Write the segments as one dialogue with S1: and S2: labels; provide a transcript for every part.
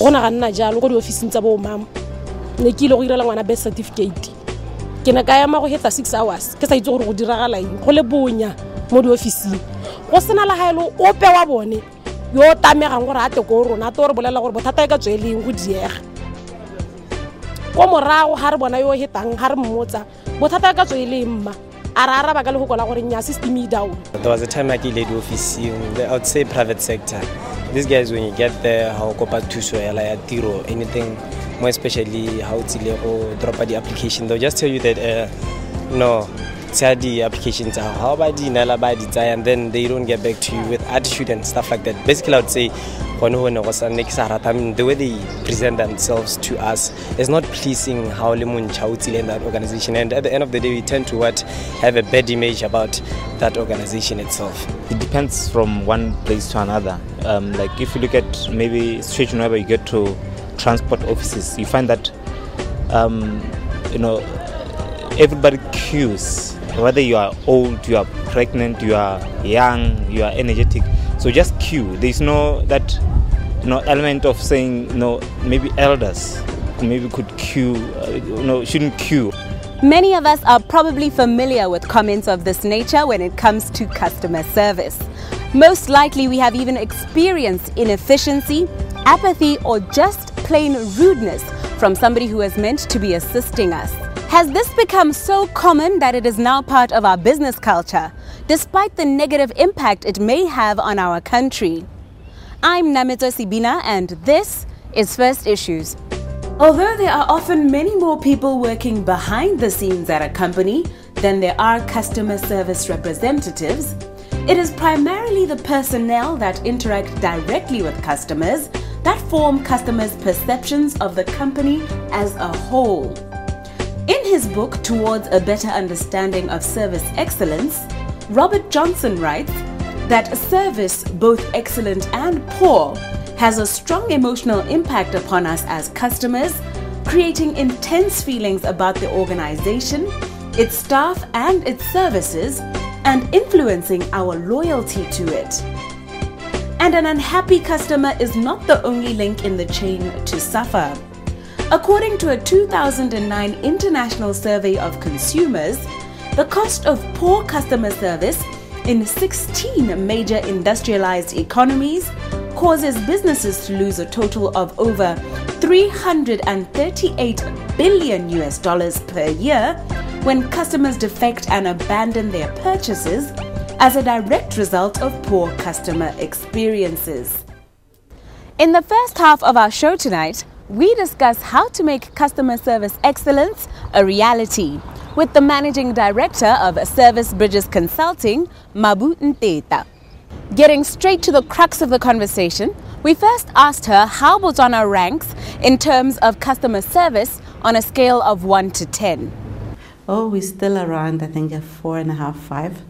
S1: gona ga nna jalo go di officing tsa bo mama ne ke ile go irela ngwana birth certificate ke ne ka ya ma go hetsa 6 hours ke sa itse gore go diragala eng go le bonya mo di officing go sena la haelo o pe wa bone yo tamegang gore a te go rona a tore bolela gore bothata e ka tsweleng go diega go morago ha re bona yo hetang ha re mmotsa bothata e ka tsweleng mma ara ba ka le go kola gore nya system e down.
S2: There was a time I led office in the, I would say, private sector. These guys, when you get there, how kopa thuso ya la ya tiro, anything, more especially how to drop the application, they'll just tell you that no, the applications are how about the and then they don't get back to you with attitude and stuff like that. Basically, I would say the way they present themselves to us is not pleasing how in that organization, and at the end of the day we tend to have a bad image about that organization itself.
S3: It depends from one place to another. Like if you look at maybe situation where you get to transport offices, you find that everybody queues, whether you are old, you are pregnant, you are young, you are energetic, so just queue. There's no that element of saying maybe elders maybe could queue, shouldn't queue.
S4: Many of us are probably familiar with comments of this nature when it comes to customer service. Most likely we have even experienced inefficiency, apathy, or just plain rudeness from somebody who is meant to be assisting us. Has this become so common that it is now part of our business culture, despite the negative impact it may have on our country? I'm Namito Sibina, and this is First Issues. Although there are often many more people working behind the scenes at a company than there are customer service representatives, it is primarily the personnel that interact directly with customers that form customers' perceptions of the company as a whole. In his book, Towards a Better Understanding of Service Excellence, Robert Johnson writes that service, both excellent and poor, has a strong emotional impact upon us as customers, creating intense feelings about the organization, its staff and its services, and influencing our loyalty to it. And an unhappy customer is not the only link in the chain to suffer. According to a 2009 international survey of consumers, the cost of poor customer service in 16 major industrialized economies causes businesses to lose a total of over $338 billion per year when customers defect and abandon their purchases as a direct result of poor customer experiences. In the first half of our show tonight, we discuss how to make customer service excellence a reality with the Managing Director of Service Bridges Consulting, Mabu Nteta. Getting straight to the crux of the conversation, we first asked her how Botswana ranks in terms of customer service on a scale of 1 to 10.
S5: Oh, we're still around, I think, a 4.5, 5.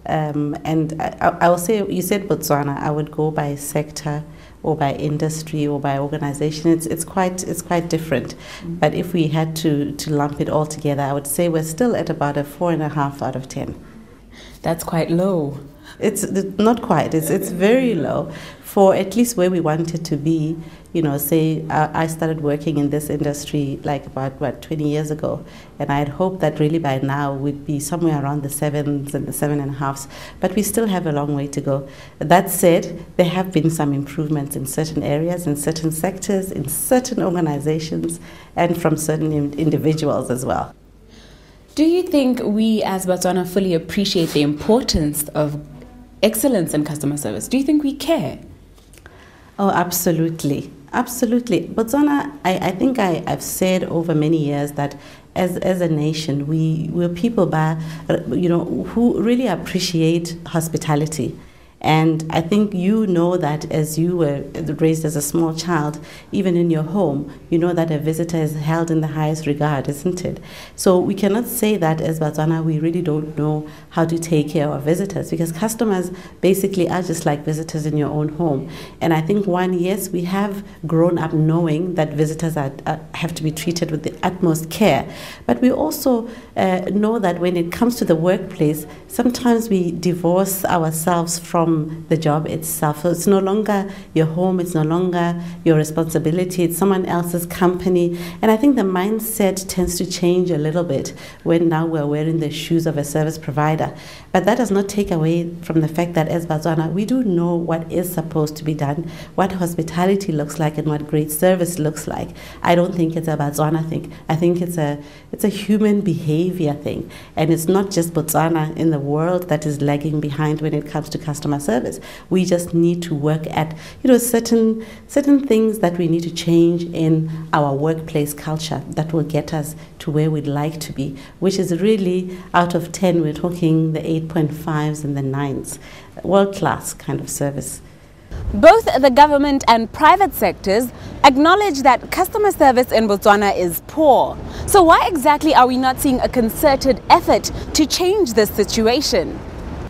S5: And I will say, you said Botswana, I would go by sector or by industry or by organization. It's quite different. But if we had to lump it all together, I would say we're still at about a 4.5 out of 10.
S4: That's quite low.
S5: It's not quite. It's very low for at least where we want it to be. Say I started working in this industry like about 20 years ago, and I had hoped that really by now we'd be somewhere around the 7s and the 7.5s, but we still have a long way to go. That said, there have been some improvements in certain areas, in certain sectors, in certain organizations, and from certain individuals as well.
S4: Do you think we as Botswana fully appreciate the importance of excellence in customer service? Do you think we care?
S5: Oh, absolutely. Absolutely. Botswana, I think I've said over many years that as a nation, we're people who really appreciate hospitality. And I think that as you were raised as a small child, even in your home, that a visitor is held in the highest regard, isn't it? So we cannot say that as Botswana we really don't know how to take care of our visitors, because customers basically are just like visitors in your own home. And I think yes, we have grown up knowing that visitors have to be treated with the utmost care. But we also know that when it comes to the workplace, sometimes we divorce ourselves from the job itself. So it's no longer your home, it's no longer your responsibility, it's someone else's company. And I think the mindset tends to change a little bit when now we're wearing the shoes of a service provider. But that does not take away from the fact that as Botswana, we do know what is supposed to be done, what hospitality looks like and what great service looks like. I don't think it's a Botswana thing. I think it's a human behavior thing. And it's not just Botswana in the world that is lagging behind when it comes to customer service. We just need to work at certain things that we need to change in our workplace culture that will get us to where we'd like to be, which is really out of 10, we're talking the 8.5s and the 9s. World-class kind of service.
S4: Both the government and private sectors acknowledge that customer service in Botswana is poor. So why exactly are we not seeing a concerted effort to change this situation?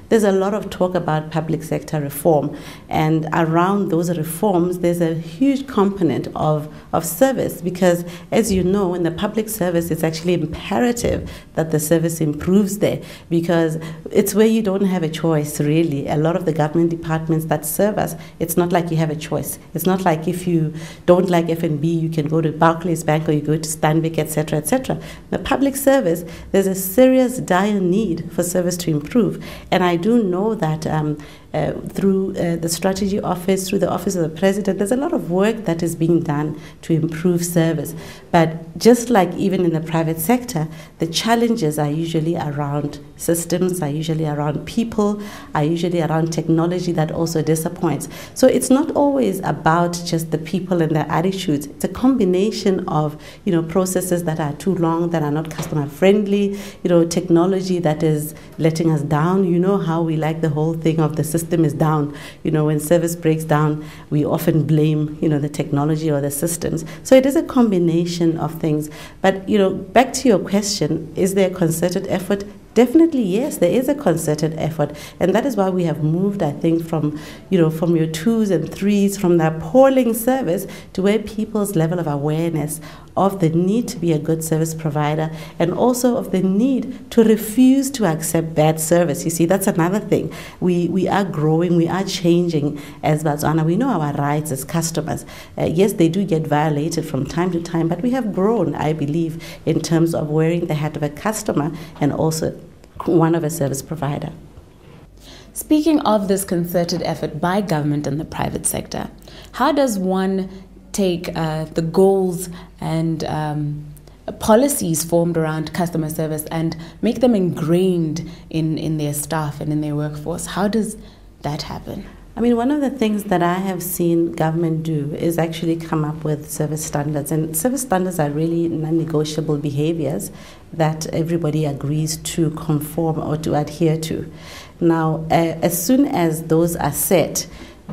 S5: There's a lot of talk about public sector reform, and around those reforms there's a huge component of service, because as you know, in the public service it's actually imperative that the service improves there, because it's where you don't have a choice really. A lot of the government departments that serve us, it's not like you have a choice. It's not like if you don't like F&B you can go to Barclays Bank or you go to Stanbic, etc., etc. The public service, there's a serious dire need for service to improve, and I do know that through the strategy office, through the office of the president, there's a lot of work that is being done to improve service. But just like even in the private sector, the challenges are usually around systems, are usually around people, are usually around technology that also disappoints. So it's not always about just the people and their attitudes. It's a combination of processes that are too long, that are not customer friendly, technology that is letting us down. You know how we like the whole thing of the system is down. When service breaks down, we often blame the technology or the systems. So it is a combination of things. But back to your question, is there a concerted effort? Definitely, yes, there is a concerted effort, and that is why we have moved, I think, from your 2s and 3s, from the appalling service to where people's level of awareness of the need to be a good service provider, and also of the need to refuse to accept bad service. You see, that's another thing. We are growing, we are changing as Botswana. We know our rights as customers. Yes, they do get violated from time to time, but we have grown, I believe, in terms of wearing the hat of a customer and also one of a service provider.
S4: Speaking of this concerted effort by government and the private sector, how does one take the goals and policies formed around customer service and make them ingrained in their staff and in their workforce? How does that happen?
S5: I mean, one of the things that I have seen government do is actually come up with service standards. And service standards are really non-negotiable behaviors that everybody agrees to conform or to adhere to. Now, as soon as those are set,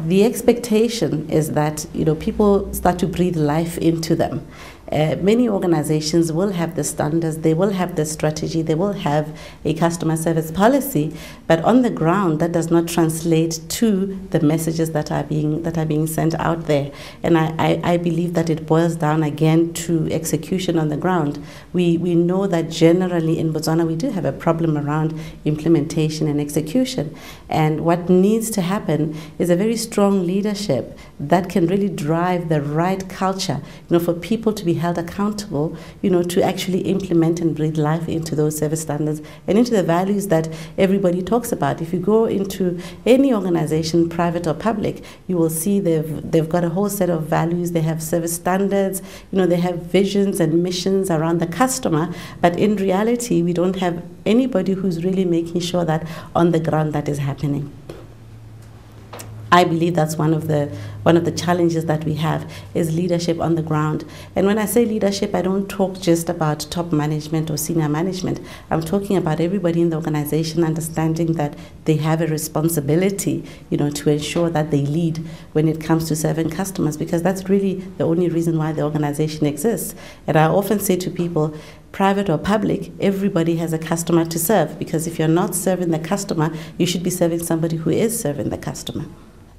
S5: the expectation is that people start to breathe life into them. Many organizations will have the standards, they will have the strategy, they will have a customer service policy, but on the ground that does not translate to the messages that are being sent out there. And I believe that it boils down again to execution on the ground. We know that generally in Botswana we do have a problem around implementation and execution. And what needs to happen is a very strong leadership that can really drive the right culture, for people to be held accountable, to actually implement and breathe life into those service standards and into the values that everybody talks about. If you go into any organization, private or public, you will see they've got a whole set of values. They have service standards, they have visions and missions around the customer, but in reality, we don't have anybody who's really making sure that on the ground that is happening. I believe that's one of the challenges that we have is leadership on the ground. And when I say leadership, I don't talk just about top management or senior management. I'm talking about everybody in the organization understanding that they have a responsibility, to ensure that they lead when it comes to serving customers, because that's really the only reason why the organization exists. And I often say to people, private or public, everybody has a customer to serve, because if you're not serving the customer, you should be serving somebody who is serving the customer.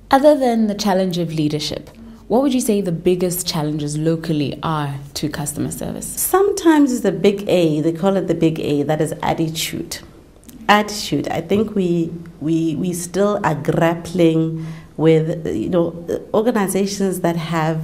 S4: Other than the challenge of leadership,
S6: what would you say the biggest challenges locally are to customer service?
S5: Sometimes it's the big A, they call it the big A, that is attitude. Attitude. I think we still are grappling with, organizations that have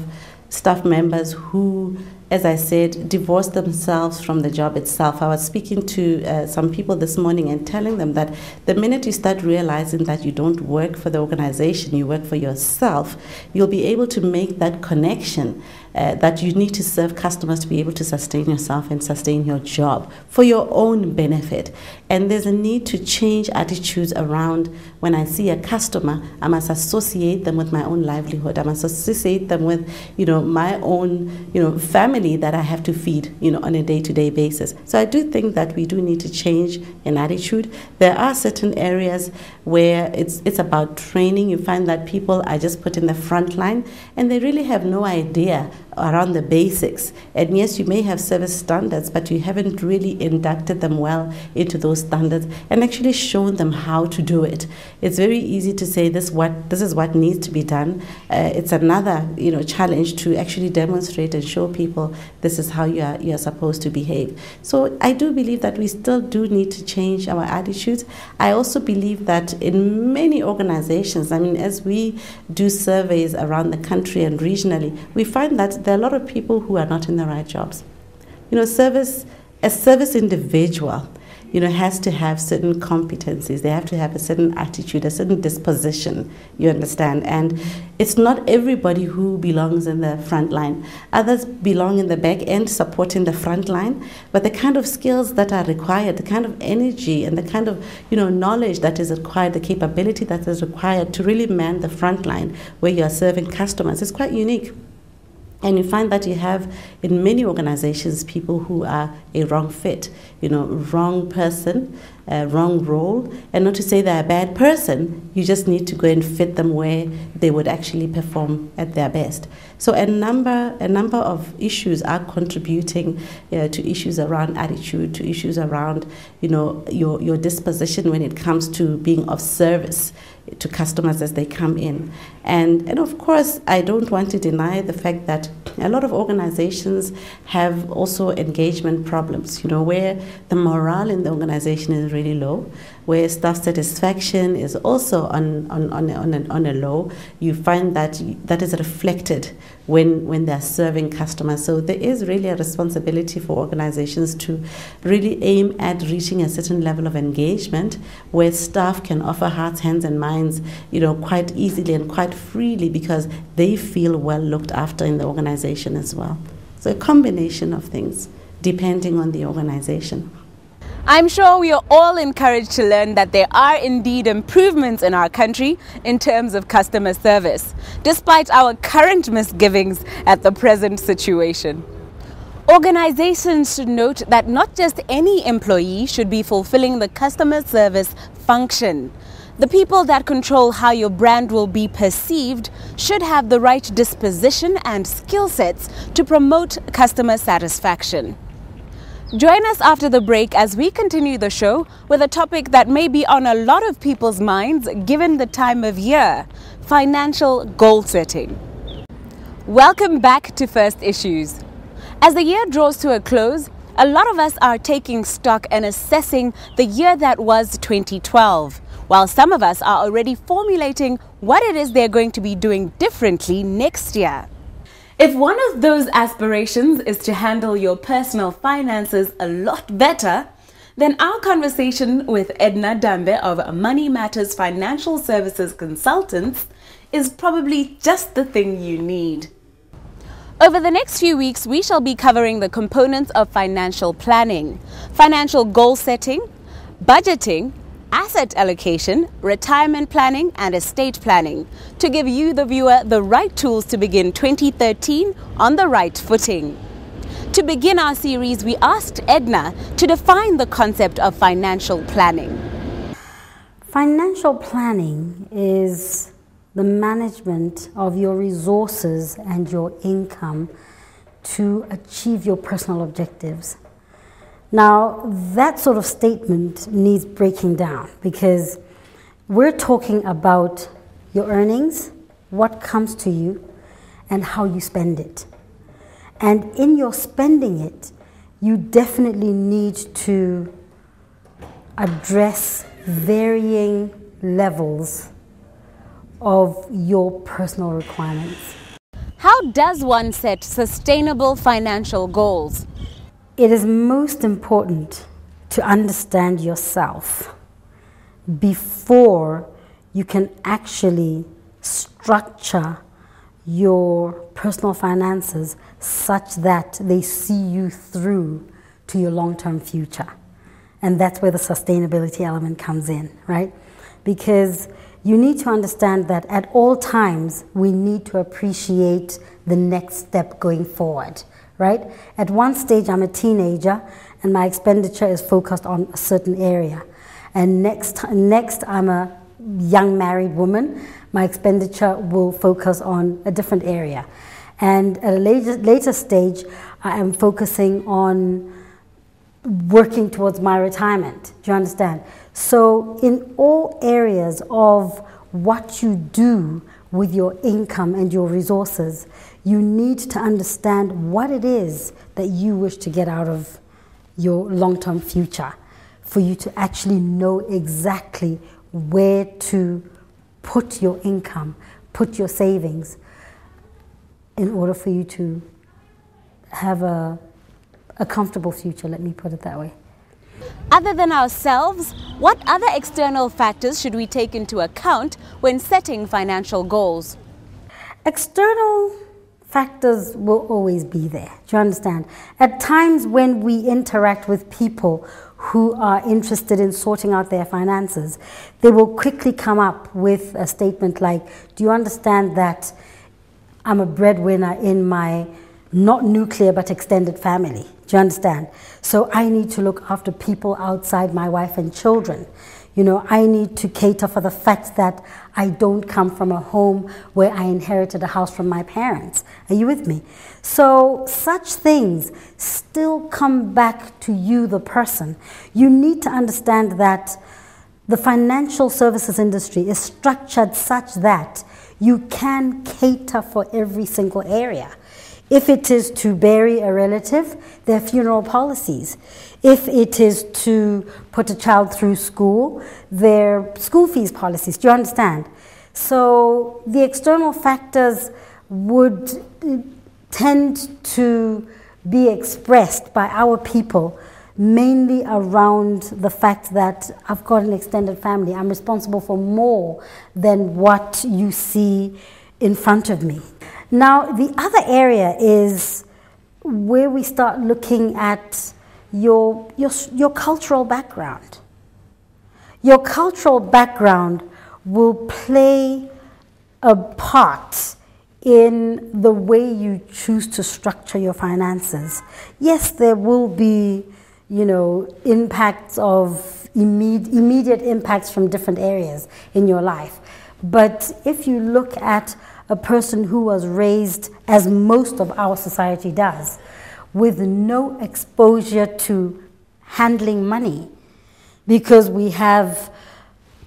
S5: staff members who, as I said, divorce themselves from the job itself. I was speaking to some people this morning and telling them that the minute you start realizing that you don't work for the organization, you work for yourself, you'll be able to make that connection that you need to serve customers to be able to sustain yourself and sustain your job for your own benefit. And there's a need to change attitudes around when I see a customer, I must associate them with my own livelihood. I must associate them with, my own, family that I have to feed, on a day-to-day basis. So I do think that we do need to change an attitude. There are certain areas where it's about training. You find that people are just put in the front line and they really have no idea around the basics. And yes, you may have service standards, but you haven't really inducted them well into those standards and actually shown them how to do it. It's very easy to say this is what needs to be done. It's another challenge to actually demonstrate and show people this is how you are supposed to behave. So I do believe that we still do need to change our attitudes. I also believe that in many organizations, as we do surveys around the country and regionally, we find that there are a lot of people who are not in the right jobs. A service individual, has to have certain competencies. They have to have a certain attitude, a certain disposition, you understand. And it's not everybody who belongs in the front line. Others belong in the back end, supporting the front line. But the kind of skills that are required, the kind of energy and the kind of, knowledge that is required, the capability that is required to really man the front line where you are serving customers is quite unique. And you find that you have, in many organizations, people who are a wrong fit, wrong person, wrong role. And not to say they're a bad person, you just need to go and fit them where they would actually perform at their best. So a number of issues are contributing to issues around attitude, to issues around, your disposition when it comes to being of service to customers as they come in. And of course, I don't want to deny the fact that a lot of organizations have also engagement problems, where the morale in the organization is really low, where staff satisfaction is also on a low. You find that is reflected when they're serving customers. So there is really a responsibility for organizations to really aim at reaching a certain level of engagement where staff can offer hearts, hands, and minds, quite easily and quite freely because they feel well looked after in the organization as well. So a combination of things depending on the organization.
S4: I'm sure we are all encouraged to learn that there are indeed improvements in our country in terms of customer service, despite our current misgivings at the present situation. Organizations should note that not just any employee should be fulfilling the customer service function. The people that control how your brand will be perceived should have the right disposition and skill sets to promote customer satisfaction. Join us after the break as we continue the show with a topic that may be on a lot of people's minds given the time of year: financial goal setting. Welcome back to First Issues. As the year draws to a close, a lot of us are taking stock and assessing the year that was 2012, while some of us are already formulating what it is they're going to be doing differently next year. If one of those aspirations is to handle your personal finances a lot better, then our conversation with Edna Dambe of Money Matters Financial Services Consultants is probably just the thing you need. Over the next few weeks, we shall be covering the components of financial planning, financial goal setting, budgeting, asset allocation, retirement planning, and estate planning to give you, the viewer, the right tools to begin 2013 on the right footing. To begin our series, we asked Edna to define the concept of financial planning.
S7: Financial planning is the management of your resources and your income to achieve your personal objectives. Now, that sort of statement needs breaking down because we're talking about your earnings, what comes to you, and how you spend it. And in your spending it, you definitely need to address varying levels of your personal requirements.
S4: How does one set sustainable financial goals?
S7: It is most important to understand yourself before you can actually structure your personal finances such that they see you through to your long-term future. And that's where the sustainability element comes in, right? Because you need to understand that at all times we need to appreciate the next step going forward, right? At one stage I'm a teenager and my expenditure is focused on a certain area. And next I'm a young married woman, my expenditure will focus on a different area. And at a later stage, I am focusing on working towards my retirement. Do you understand? So in all areas of what you do with your income and your resources, you need to understand what it is that you wish to get out of your long-term future for you to actually know exactly where to put your income, put your savings, in order for you to have a comfortable future, let me put it that way.
S4: Other than ourselves, what other external factors should we take into account when setting financial goals?
S7: External factors will always be there, do you understand? At times when we interact with people who are interested in sorting out their finances, they will quickly come up with a statement like, do you understand that I'm a breadwinner in my not nuclear but extended family? Do you understand? So I need to look after people outside my wife and children. You know, I need to cater for the fact that I don't come from a home where I inherited a house from my parents. Are you with me? So such things still come back to you, the person. You need to understand that the financial services industry is structured such that you can cater for every single area. If it is to bury a relative, there are funeral policies. If it is to put a child through school, there are school fees policies. Do you understand? So the external factors would tend to be expressed by our people mainly around the fact that I've got an extended family. I'm responsible for more than what you see in front of me. Now, the other area is where we start looking at your cultural background. Your cultural background will play a part in the way you choose to structure your finances. Yes, there will be, you know, impacts of immediate impacts from different areas in your life. But if you look at a person who was raised, as most of our society does, with no exposure to handling money, because we have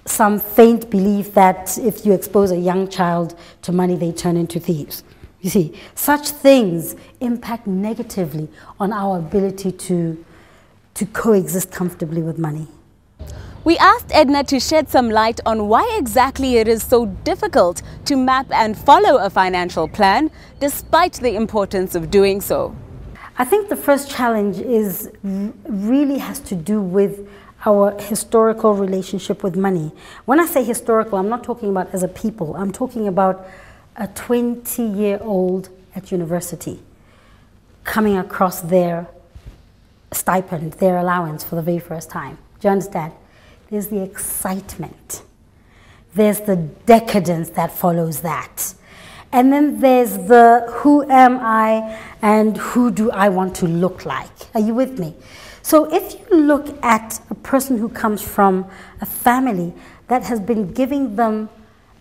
S7: some faint belief that if you expose a young child to money, they turn into thieves. You see, such things impact negatively on our ability to coexist comfortably with money.
S4: We asked Edna to shed some light on why exactly it is so difficult to map and follow a financial plan, despite the importance of doing so.
S7: I think the first challenge really has to do with our historical relationship with money. When I say historical, I'm not talking about as a people. I'm talking about a 20-year-old at university coming across their stipend, their allowance for the very first time. Do you understand? There's the excitement. There's the decadence that follows that. And then there's the who am I and who do I want to look like? Are you with me? So if you look at a person who comes from a family that has been giving them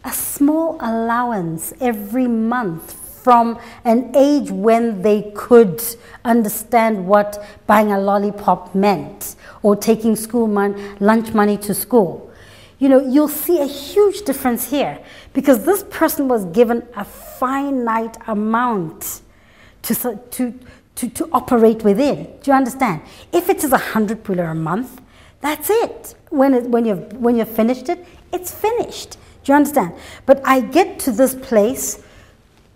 S7: a small allowance every month from an age when they could understand what buying a lollipop meant or taking school lunch money to school, you know, you'll see a huge difference here, because this person was given a finite amount to operate within. Do you understand? If it is 100 pula a month, that's it. When you've finished it, it's finished. Do you understand? But I get to this place,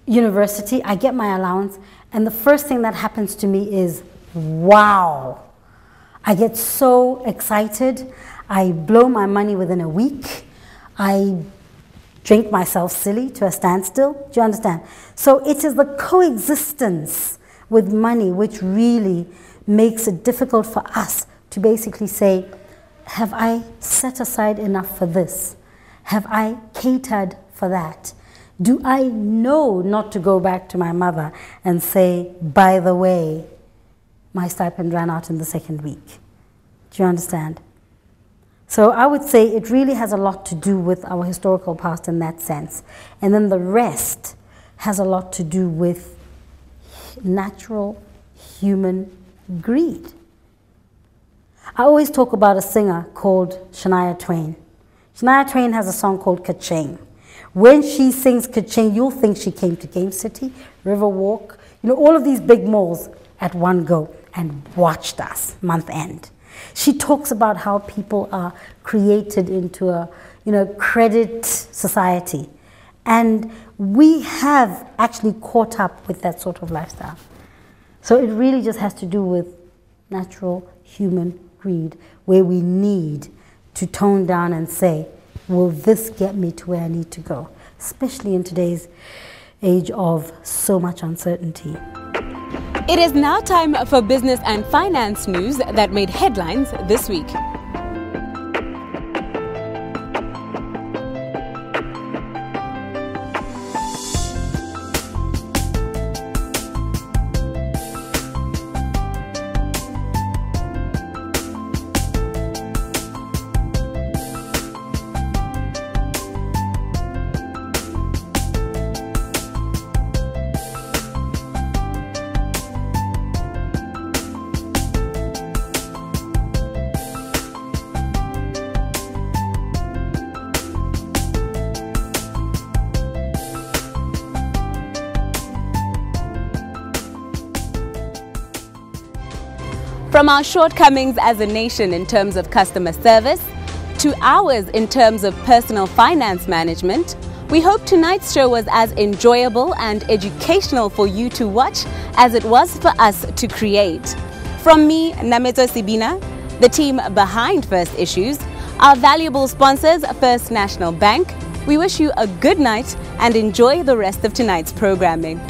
S7: university, I get my allowance, and the first thing that happens to me is, wow. I get so excited. I blow my money within a week. I drink myself silly to a standstill. Do you understand? So it is the coexistence with money which really makes it difficult for us to basically say, have I set aside enough for this? Have I catered for that? Do I know not to go back to my mother and say, by the way, my stipend ran out in the second week? Do you understand? So I would say it really has a lot to do with our historical past in that sense. And then the rest has a lot to do with natural human greed. I always talk about a singer called Shania Twain. Shania Twain has a song called Ka-Ching. When she sings Ka-Ching, you'll think she came to Game City, Riverwalk, you know, all of these big malls at one go and watched us month end. She talks about how people are created into a, you know, credit society. And we have actually caught up with that sort of lifestyle. So it really just has to do with natural human greed, where we need to tone down and say, will this get me to where I need to go? Especially in today's age of so much uncertainty.
S4: It is now time for business and finance news that made headlines this week. From our shortcomings as a nation in terms of customer service to ours in terms of personal finance management, we hope tonight's show was as enjoyable and educational for you to watch as it was for us to create. From me, Nameto Sibina, the team behind First Issues, our valuable sponsors, First National Bank, we wish you a good night and enjoy the rest of tonight's programming.